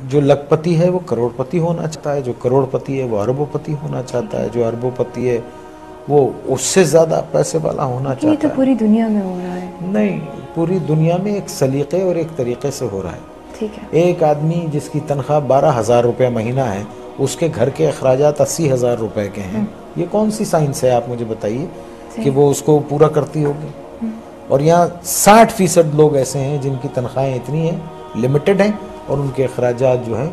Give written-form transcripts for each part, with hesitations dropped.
जो लखपति है वो करोड़पति होना चाहता है, जो करोड़पति है वो अरबोपति होना चाहता है, जो अरबोपति है वो उससे ज्यादा पैसे वाला होना चाहता है। ये तो पूरी दुनिया में हो रहा है। नहीं, पूरी दुनिया में एक सलीके और एक तरीके से हो रहा है। ठीक है। एक आदमी जिसकी तनख्वाह 12,000 रुपये महीना है, उसके घर के अखराजात 80,000 रुपये के हैं, ये कौन सी साइंस है आप मुझे बताइए कि वो उसको पूरा करती होगी। और यहाँ 60% लोग ऐसे हैं जिनकी तनख्वाहें इतनी हैं, लिमिटेड हैं, और उनके अखराजात जो हैं,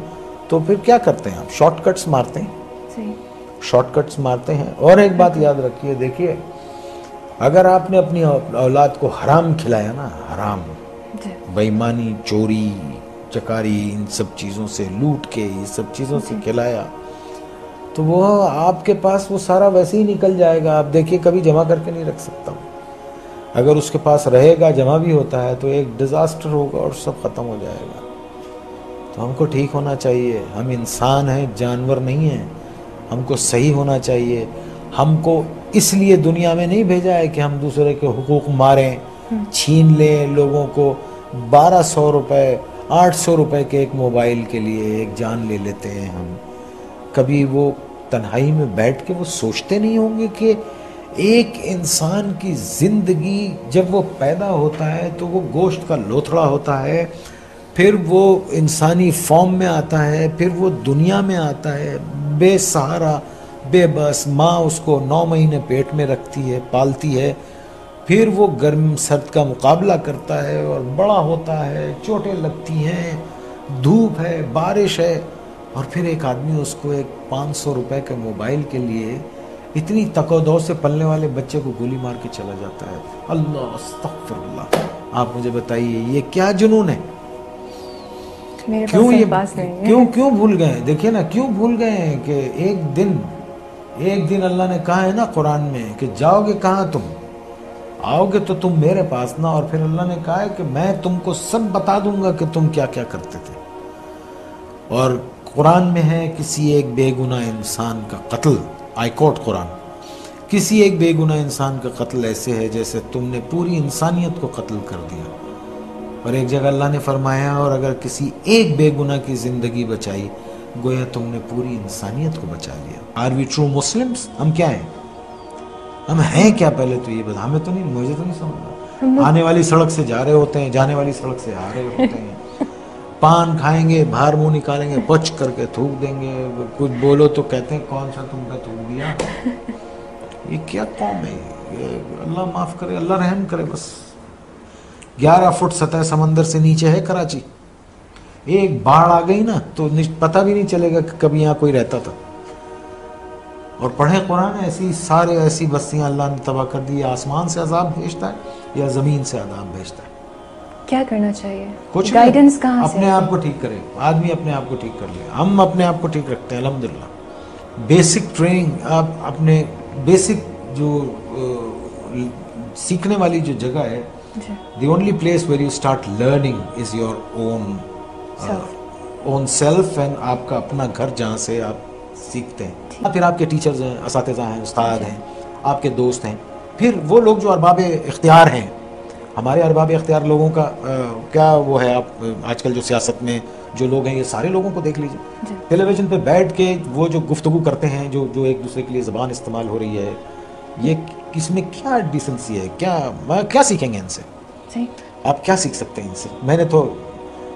तो फिर क्या करते हैं आप? शॉर्टकट्स मारते हैं, शॉर्टकट्स मारते हैं। और एक बात याद रखिए, देखिए अगर आपने अपनी औलाद को हराम खिलाया ना, हराम, बेईमानी, चोरी चकारी, इन सब चीज़ों से, लूट के, ये सब चीज़ों से खिलाया, तो वो आपके पास वो सारा वैसे ही निकल जाएगा। आप देखिए कभी जमा करके नहीं रख सकता। अगर उसके पास रहेगा, जमा भी होता है, तो एक डिज़ास्टर होगा और सब ख़त्म हो जाएगा। तो हमको ठीक होना चाहिए। हम इंसान हैं, जानवर नहीं हैं। हमको सही होना चाहिए। हमको इसलिए दुनिया में नहीं भेजा है कि हम दूसरे के हुकूक मारें, छीन लें लोगों को। 1200 रुपये, 800 रुपये के एक मोबाइल के लिए एक जान ले लेते हैं हम। कभी वो तन्हाई में बैठ के वो सोचते नहीं होंगे कि एक इंसान की ज़िंदगी जब वो पैदा होता है तो वो गोश्त का लोथड़ा होता है, फिर वो इंसानी फॉर्म में आता है, फिर वो दुनिया में आता है बेसहारा, बेबस। माँ उसको 9 महीने पेट में रखती है, पालती है, फिर वो गर्म सर्द का मुकाबला करता है और बड़ा होता है, चोटें लगती हैं, धूप है, बारिश है, और फिर एक आदमी उसको एक 500 रुपये के मोबाइल के लिए इतनी तकोदौ से पलने वाले बच्चे को गोली मार के चला जाता है। अल्लाह अस्तगफिरुल्लाह। आप मुझे बताइए ये क्या जुनून है? क्यों ये क्यों भूल गए? देखिए ना, क्यों भूल गए हैं कि एक दिन अल्लाह ने कहा है ना कुरान में कि जाओगे कहाँ तुम? आओगे तो तुम मेरे पास ना। और फिर अल्लाह ने कहा है कि मैं तुमको सब बता दूंगा कि तुम क्या क्या करते थे। और कुरान में है किसी एक बेगुनाह इंसान का कत्ल, आई कोट कुरान, किसी एक बेगुनाह इंसान का कत्ल ऐसे है जैसे तुमने पूरी इंसानियत को कत्ल कर दिया। और एक जगह अल्लाह ने फरमाया, और अगर किसी एक बेगुनाह की जिंदगी बचाई, गोया तुमने पूरी इंसानियत को बचा लिया। Are we true Muslims? हम क्या हैं? हम हैं क्या? पहले तो ये बता। हमें तो नहीं, मुझे तो नहीं समझ। आने वाली सड़क से जा रहे होते हैं, जाने वाली सड़क से आ रहे होते हैं, पान खाएंगे, बाहर मुंह निकालेंगे, पच करके थूक देंगे, कुछ बोलो तो कहते हैं कौन सा तुमने थूक दिया। ये क्या कौम है ये? अल्लाह माफ करे, अल्लाह रहम करे। बस 11 फुट सतह समंदर से नीचे है कराची। एक बाढ़ आ गई ना तो पता भी नहीं चलेगा कि कभी यहाँ कोई रहता था। और पढ़े कुरान, ऐसी बस्तियां अल्लाह ने तबाह कर दी। आसमान से अजाब भेजता है या जमीन से अजाब भेजता है? क्या करना चाहिए? कुछ गाइडेंस कहाँ से? अपने आप को ठीक करे आदमी, अपने आप को ठीक कर ले। हम अपने आप को ठीक रखते हैं अल्हम्दुलिल्लाह। बेसिक ट्रेनिंग, आप अपने बेसिक जो सीखने वाली जो जगह है, the only place where you start learning is your own self, and आपका अपना घर जहाँ से आप सीखते हैं। फिर आपके टीचर्स हैं, असातिज़ा हैं, उस्ताद हैं, आपके दोस्त हैं, फिर वो लोग जो अरबाब इख्तियार हैं। हमारे अरबाब इख्तियार लोगों का क्या वो है? आप आजकल जो सियासत में जो लोग हैं, ये सारे लोगों को देख लीजिए, टेलीविज़न पे बैठ के वो जो गुफ्तगू करते हैं, जो एक दूसरे के लिए ज़बान इस्तेमाल हो रही है, ये इसमें क्या डिसेंसी है? क्या सीखेंगे इनसे? आप क्या सीख सकते हैं इनसे? मैंने तो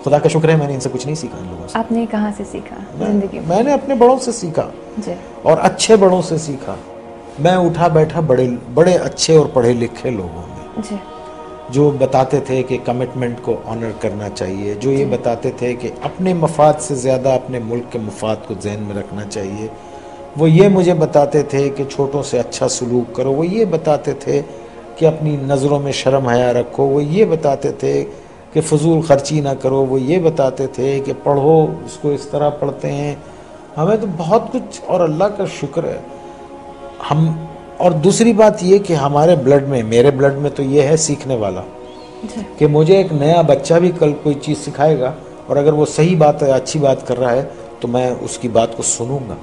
खुदा का शुक्र है मैंने इनसे कुछ नहीं सीखा इन लोगों से। आपने कहाँ से सीखा? जिंदगी में मैंने अपने बड़ों से सीखा जी। और अच्छे बड़ों से सीखा। मैं उठा बैठा बड़े अच्छे और पढ़े लिखे लोगों में जी। जो बताते थे कि कमिटमेंट को ऑनर करना चाहिए, जो ये बताते थे कि अपने मफाद से ज़्यादा अपने मुल्क के मफाद को जहन में रखना चाहिए, वो ये मुझे बताते थे कि छोटों से अच्छा सलूक करो, वो ये बताते थे कि अपनी नज़रों में शर्म हया रखो, वो ये बताते थे कि फजूल खर्ची ना करो, वो ये बताते थे कि पढ़ो, उसको इस तरह पढ़ते हैं। हमें तो बहुत कुछ, और अल्लाह का शुक्र है हम। और दूसरी बात ये कि हमारे ब्लड में, मेरे ब्लड में तो ये है सीखने वाला कि मुझे एक नया बच्चा भी कल कोई चीज़ सिखाएगा, और अगर वो सही बात है, अच्छी बात कर रहा है, तो मैं उसकी बात को सुनूंगा।